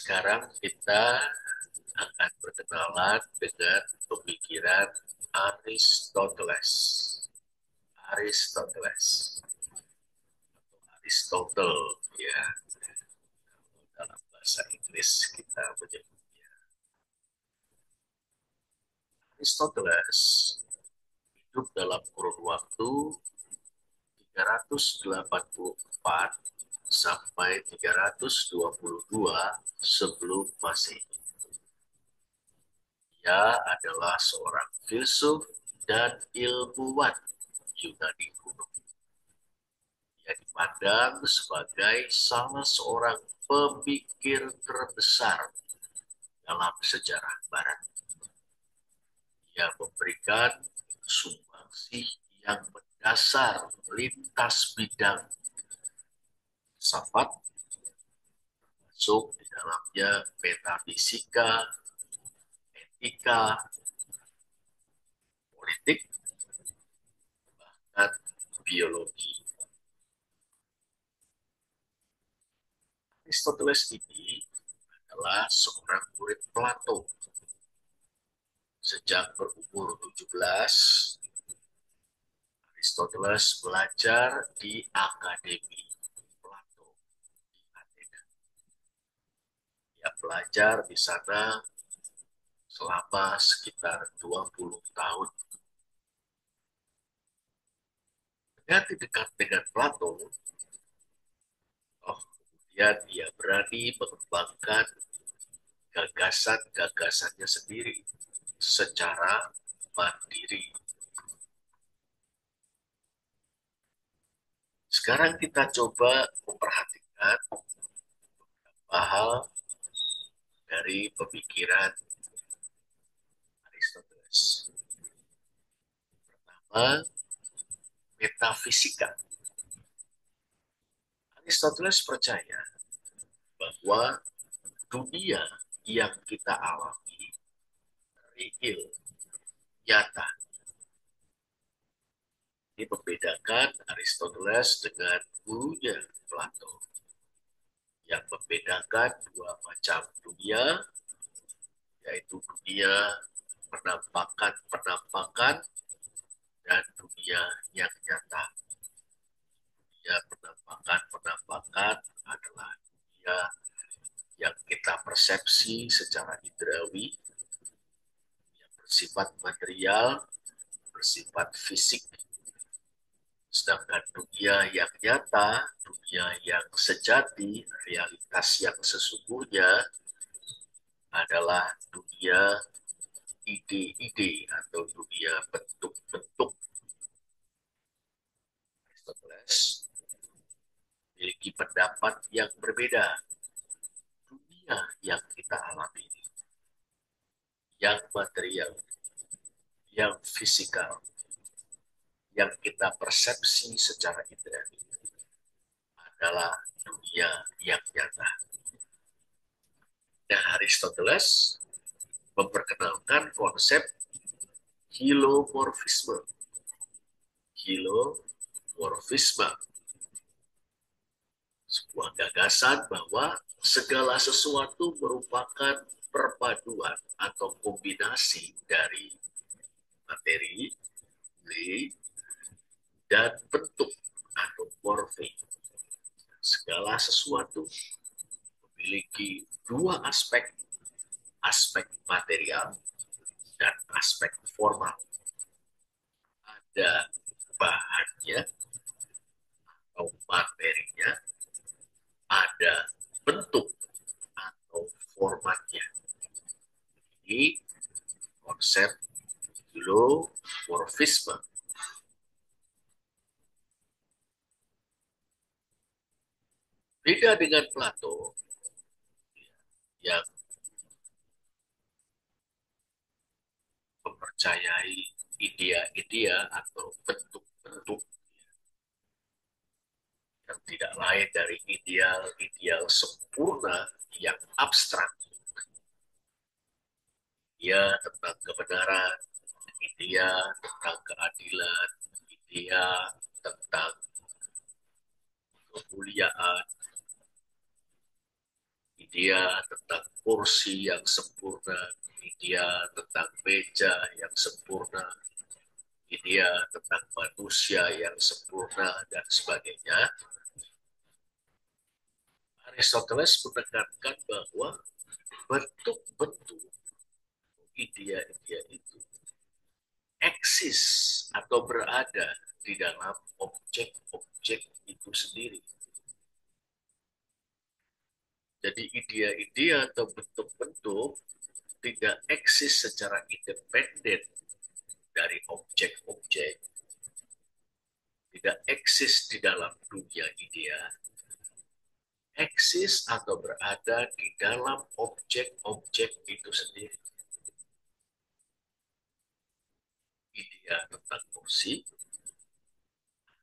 Sekarang kita akan berkenalan dengan pemikiran Aristoteles. Aristoteles, Aristotle, ya, dalam bahasa Inggris kita menyebutnya. Aristoteles hidup dalam kurun waktu 384 sampai 322 sebelum Masehi. Dia adalah seorang filsuf dan ilmuwan Yunani kuno. Dia dipandang sebagai salah seorang pemikir terbesar dalam sejarah Barat. Dia memberikan sumbangsi yang mendasar lintas bidang filsafat, masuk di dalamnya metafisika, etika, politik, dan biologi. Aristoteles ini adalah seorang murid Plato. Sejak berumur 17, Aristoteles belajar di Akademi Plato di Athena. Dia belajar di sana selama sekitar 20 tahun. Dengan dekat dengan Plato, kemudian dia berani mengembangkan gagasan-gagasannya sendiri secara mandiri. Sekarang kita coba memperhatikan beberapa hal dari pemikiran Aristoteles. Pertama, metafisika. Aristoteles percaya bahwa dunia yang kita alami real, nyata. Ini membedakan Aristoteles dengan gurunya Plato. Yang membedakan dua macam dunia, yaitu dunia penampakan-penampakan dan dunia yang nyata. Dunia penampakan-penampakan adalah dunia yang kita persepsi secara indrawi, yang bersifat material, bersifat fisik. Sedangkan dunia yang nyata, dunia yang sejati, realitas yang sesungguhnya adalah dunia ide-ide atau dunia bentuk-bentuk. Aristoteles memiliki pendapat yang berbeda. Dunia yang kita alami ini, yang material, yang fisikal, yang kita persepsi secara indera adalah dunia yang nyata. Nah, Aristoteles memperkenalkan konsep hilomorfisme. Hilomorfisme, sebuah gagasan bahwa segala sesuatu merupakan perpaduan atau kombinasi dari materi, dan bentuk atau morfik. Segala sesuatu memiliki dua aspek, aspek material dan aspek formal. Ada bahannya atau materinya, ada bentuk atau formatnya. Ini konsep hilomorfisme. Beda dengan Plato yang mempercayai idea-idea atau bentuk-bentuk yang tidak lain dari ideal-ideal sempurna yang abstrak. Idea tentang kebenaran, idea tentang keadilan, idea tentang kemuliaan, Idea tentang kursi yang sempurna, idea tentang meja yang sempurna, idea tentang manusia yang sempurna, dan sebagainya. Aristoteles menekankan bahwa bentuk-bentuk idea-idea itu eksis atau berada di dalam objek-objek itu sendiri. Jadi idea-idea atau bentuk-bentuk tidak eksis secara independen dari objek-objek, tidak eksis di dalam dunia idea, eksis atau berada di dalam objek-objek itu sendiri. Idea tentang kursi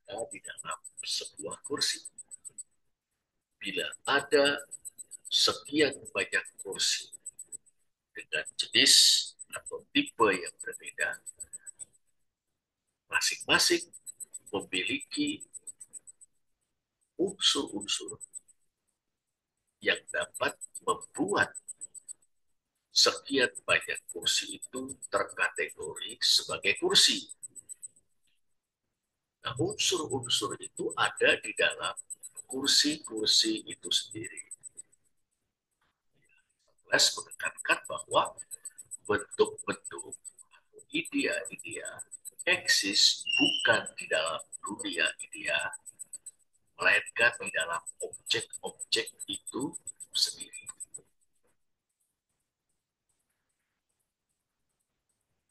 ada di dalam sebuah kursi. Bila ada sekian banyak kursi dengan jenis atau tipe yang berbeda, masing-masing memiliki unsur-unsur yang dapat membuat sekian banyak kursi itu terkategori sebagai kursi. Nah, unsur-unsur itu ada di dalam kursi-kursi itu sendiri. Les menekankan bahwa bentuk-bentuk atau idea-idea eksis bukan di dalam dunia idea, melainkan di dalam objek-objek itu sendiri.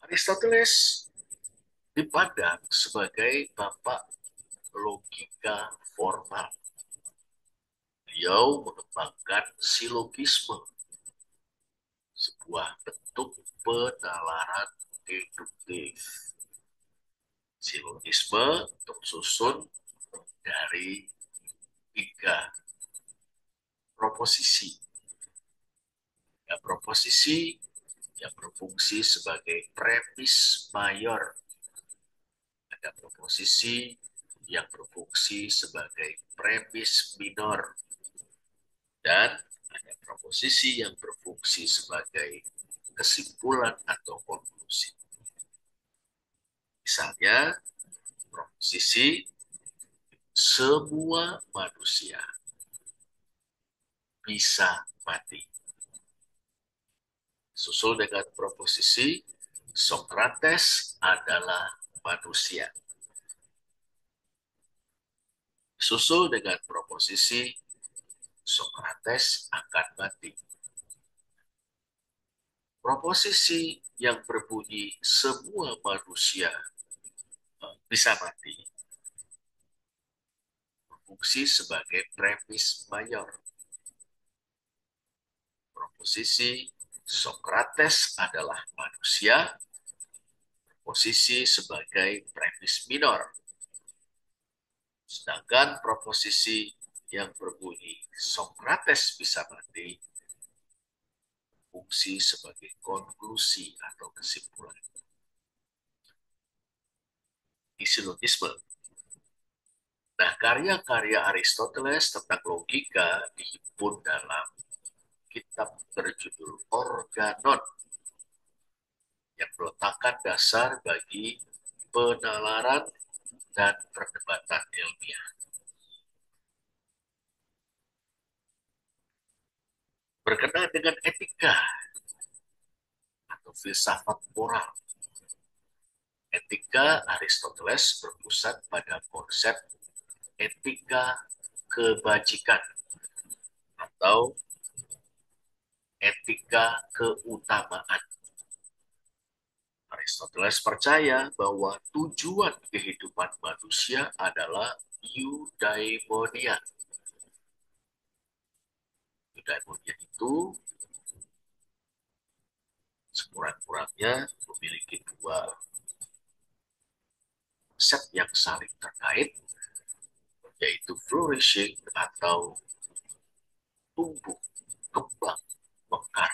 Aristoteles dipandang sebagai bapak logika formal. Beliau mengembangkan silogisme, sebuah bentuk penalaran deduktif. Silogisme tersusun dari 3 proposisi. Ya, proposisi yang berfungsi sebagai premis mayor. Ada proposisi yang berfungsi sebagai premis minor. Dan ada proposisi yang berfungsi sebagai kesimpulan atau konklusi. Misalnya, proposisi semua manusia bisa mati. Susul dengan proposisi Socrates adalah manusia. Susul dengan proposisi Socrates akan mati. Proposisi yang berbunyi semua manusia bisa mati berfungsi sebagai premis mayor. Proposisi Socrates adalah manusia, posisi sebagai premis minor. Sedangkan proposisi yang berbunyi Socrates bisa mati fungsi sebagai konklusi atau kesimpulan. Silogisme. Nah, karya-karya Aristoteles tentang logika dihimpun dalam kitab berjudul Organon yang meletakkan dasar bagi penalaran dan perdebatan ilmiah. Berkenaan dengan etika atau filsafat moral. Etika Aristoteles berpusat pada konsep etika kebajikan atau etika keutamaan. Aristoteles percaya bahwa tujuan kehidupan manusia adalah eudaimonia. Eudaimonia itu sekurang-kurangnya memiliki 2 konsep yang saling terkait, yaitu flourishing atau tumbuh, kembang, mekar.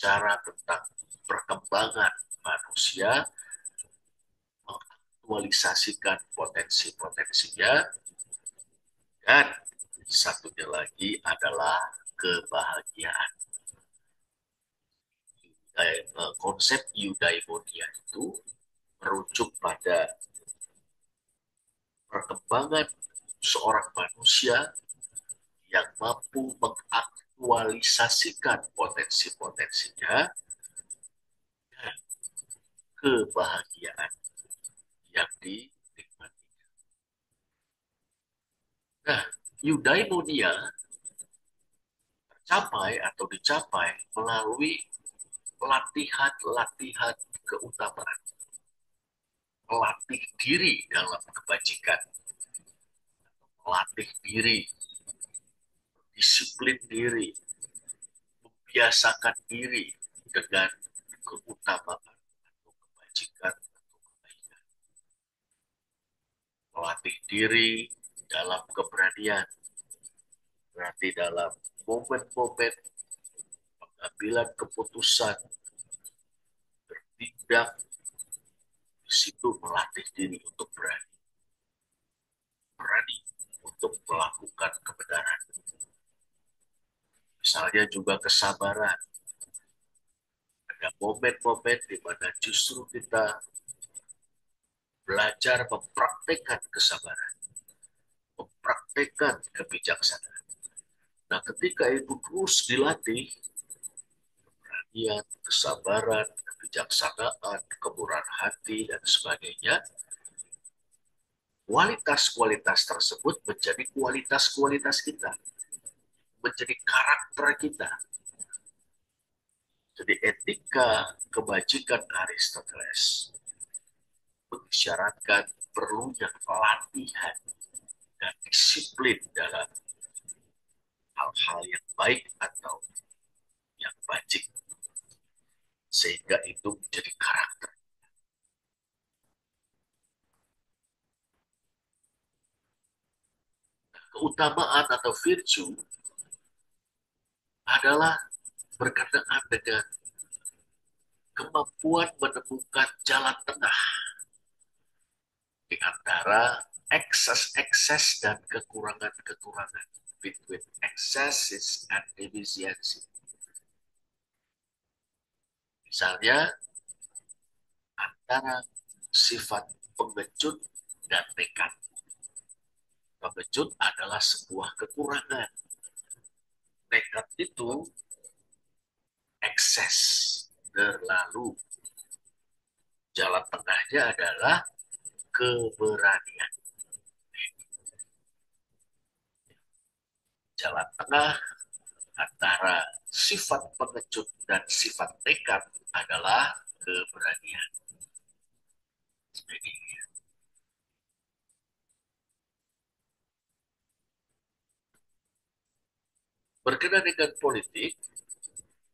Cara tentang perkembangan manusia, mengaktualisasikan potensi-potensinya, dan satunya lagi adalah kebahagiaan. Konsep eudaimonia itu merujuk pada perkembangan seorang manusia yang mampu mengaktualisasikan potensi-potensinya dan kebahagiaan yang dinikmati. Nah, eudaimonia tercapai atau dicapai melalui latihan-latihan keutamaan, melatih diri dalam kebajikan, melatih diri, disiplin diri, membiasakan diri dengan keutamaan atau kebajikan atau kebaikan, melatih diri dalam keberanian, berarti dalam momen-momen pengambilan keputusan, bertindak, di situ melatih diri untuk berani, berani untuk melakukan kebenaran. Misalnya juga kesabaran. Ada momen-momen di mana justru kita belajar mempraktekkan kesabaran, mempraktekkan kebijaksanaan. Nah, ketika itu terus dilatih, keberanian, kesabaran, kebijaksanaan, kemurahan hati, dan sebagainya, kualitas-kualitas tersebut menjadi kualitas-kualitas kita, menjadi karakter kita. Jadi etika kebajikan Aristoteles mengisyaratkan perlunya pelatihan dan disiplin dalam hal-hal yang baik atau yang bajik, sehingga itu menjadi karakter. Keutamaan atau virtue adalah berkenaan dengan kemampuan menemukan jalan tengah di antara ekses-ekses dan kekurangan-kekurangan, between excesses and deficiency. Misalnya, antara sifat pengecut dan nekat. Pengecut adalah sebuah kekurangan. Nekat itu ekses, terlalu. Jalan tengahnya adalah keberanian. Jalan tengah antara sifat pengecut dan sifat nekat adalah keberanian. Jadi, berkenaan dengan politik,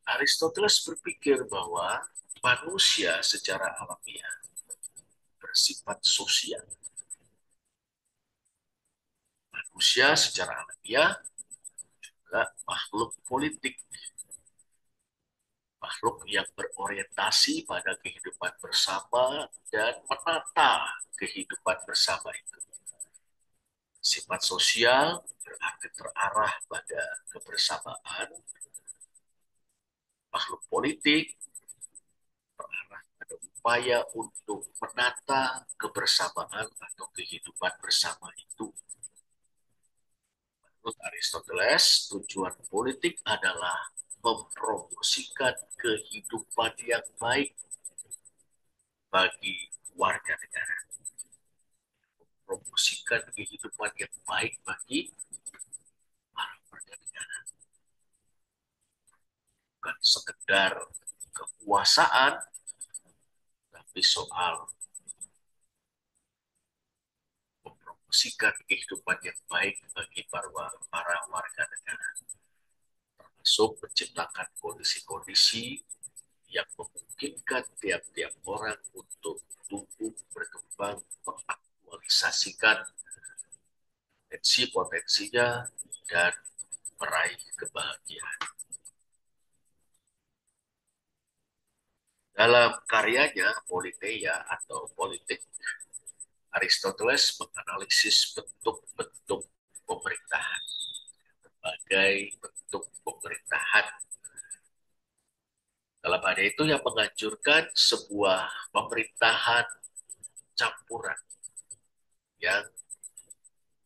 Aristoteles berpikir bahwa manusia secara alamiah bersifat sosial. Manusia secara alamiah juga makhluk politik, makhluk yang berorientasi pada kehidupan bersama dan menata kehidupan bersama itu. Sifat sosial berarti terarah pada kebersamaan. Makhluk politik terarah pada upaya untuk menata kebersamaan atau kehidupan bersama itu. Menurut Aristoteles, tujuan politik adalah mempromosikan kehidupan yang baik bagi warga negara. Mempromosikan kehidupan yang baik bagi para warga negara. Bukan sekedar kekuasaan, tapi soal mempromosikan kehidupan yang baik bagi para warga negara. Termasuk menciptakan kondisi-kondisi yang memungkinkan tiap-tiap orang untuk tumbuh, berkembang, mengaktualisasikan potensi-potensinya, dan meraih kebahagiaan. Dalam karyanya Politeia atau Politik, Aristoteles menganalisis bentuk-bentuk pemerintahan, berbagai bentuk Itu yang menganjurkan sebuah pemerintahan campuran yang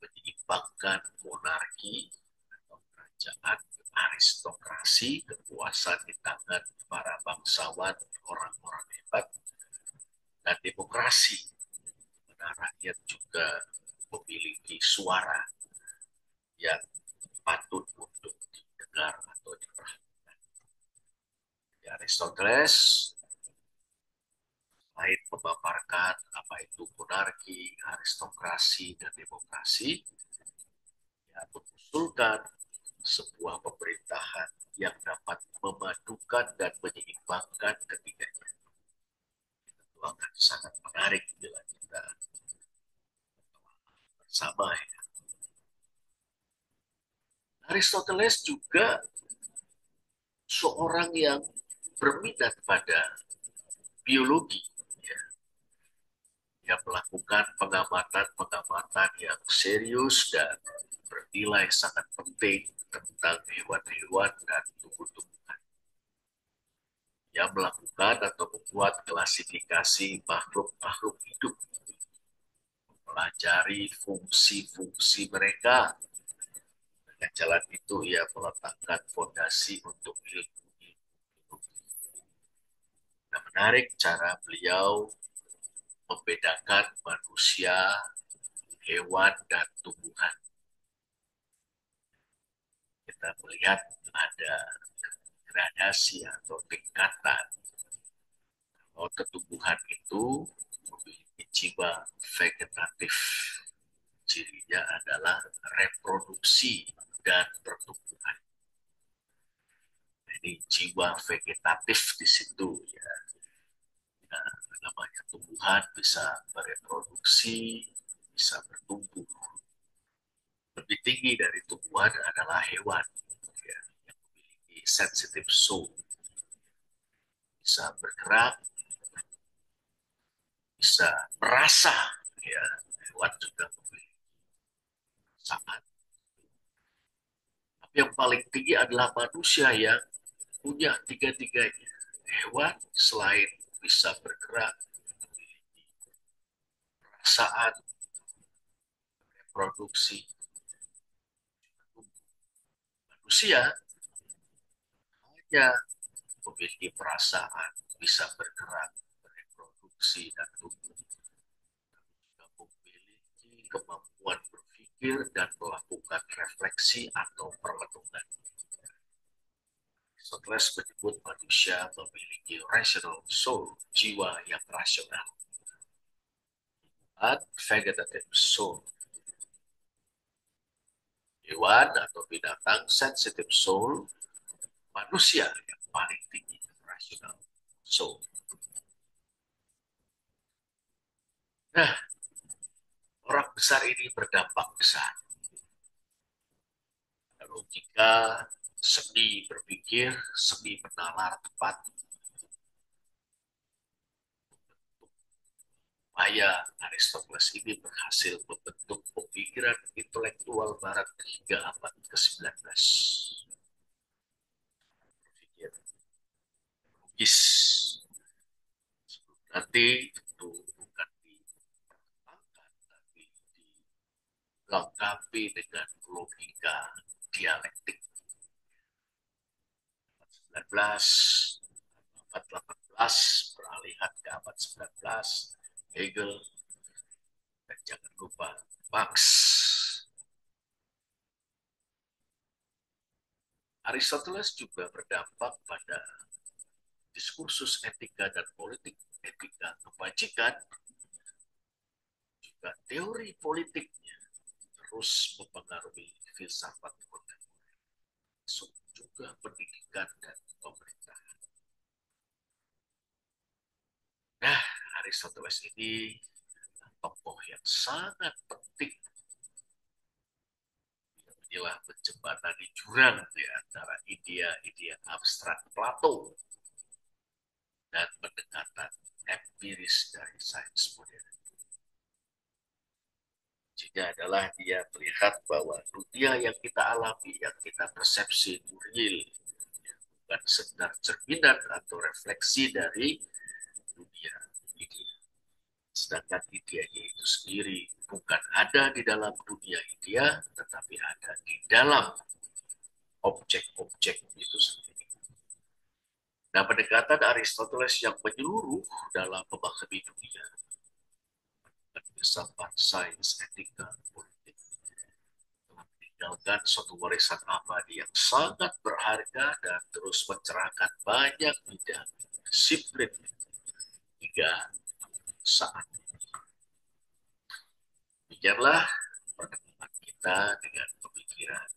menyeimbangkan monarki atau kerajaan aristokrasi, kekuasaan di tangan para bangsawan, orang-orang hebat, dan demokrasi, mana rakyat juga memiliki suara yang patut untuk didengar atau diperhatikan. Aristoteles selain memaparkan apa itu monarki, aristokrasi, dan demokrasi, ia mengusulkan sebuah pemerintahan yang dapat memadukan dan menyeimbangkan ketiganya. Itu akan sangat menarik bila kita bersama ya. Aristoteles juga seorang yang berminat pada biologi. Ya. Dia melakukan pengamatan-pengamatan yang serius dan bernilai sangat penting tentang hewan-hewan dan tumbuh-tumbuhan. Dia melakukan atau membuat klasifikasi makhluk-makhluk hidup, mempelajari fungsi-fungsi mereka. Dengan jalan itu ia meletakkan fondasi untuk ilmu. Nah, menarik cara beliau membedakan manusia, hewan, dan tumbuhan. Kita melihat ada gradasi atau tingkatan. Kalau tumbuhan itu memiliki jiwa vegetatif. Cirinya adalah reproduksi dan pertumbuhan. Jadi jiwa vegetatif di situ ya. Nah, namanya tumbuhan bisa bereproduksi, bisa bertumbuh. Lebih tinggi dari tumbuhan adalah hewan ya, yang memiliki sensitive soul, bisa bergerak, bisa merasa ya. Hewan juga memiliki perasaan. Tapi yang paling tinggi adalah manusia yang punya tiga-tiganya. Hewan selain bisa bergerak, perasaan, reproduksi, manusia hanya memiliki perasaan, bisa bergerak, bereproduksi, dan tumbuh. Juga memiliki kemampuan berpikir dan melakukan refleksi atau permenungan. Aristoteles menyebut manusia memiliki rational soul, jiwa yang rasional. Dan vegetative soul, hewan atau binatang sensitive soul, manusia yang paling tinggi rasional soul. Nah, orang besar ini berdampak besar. Kalau jika seni berpikir, seni menalar tepat, upaya Aristoteles ini berhasil membentuk pemikiran intelektual Barat hingga abad ke-19. Berpikir logis. Nanti tentu bukan dikembangkan, tapi dilengkapi dengan logika dialektik. Abad 19, abad 18, peralihan ke abad 19, Hegel, dan jangan lupa Marx. Aristoteles juga berdampak pada diskursus etika dan politik, etika kebajikan, juga teori politiknya terus mempengaruhi filsafat kontemporer, juga pendidikan dan pemerintahan. Nah, Aristoteles ini tokoh yang sangat penting. Inilah menjembatani jurang di antara idea-idea abstrak Plato dan pendekatan empiris dari sains modern. Kuncinya adalah dia melihat bahwa dunia yang kita alami, yang kita persepsi real, bukan sekedar cerminan atau refleksi dari dunia ini. Sedangkan idenya itu sendiri bukan ada di dalam dunia idea, tetapi ada di dalam objek-objek itu sendiri. Nah, pendekatan Aristoteles yang menyeluruh dalam memahami dunia, filsafat, sains, etika, politik, meninggalkan suatu warisan abadi yang sangat berharga dan terus mencerahkan banyak bidang disiplin hingga saat ini. Demikianlah pertemuan kita dengan pemikiran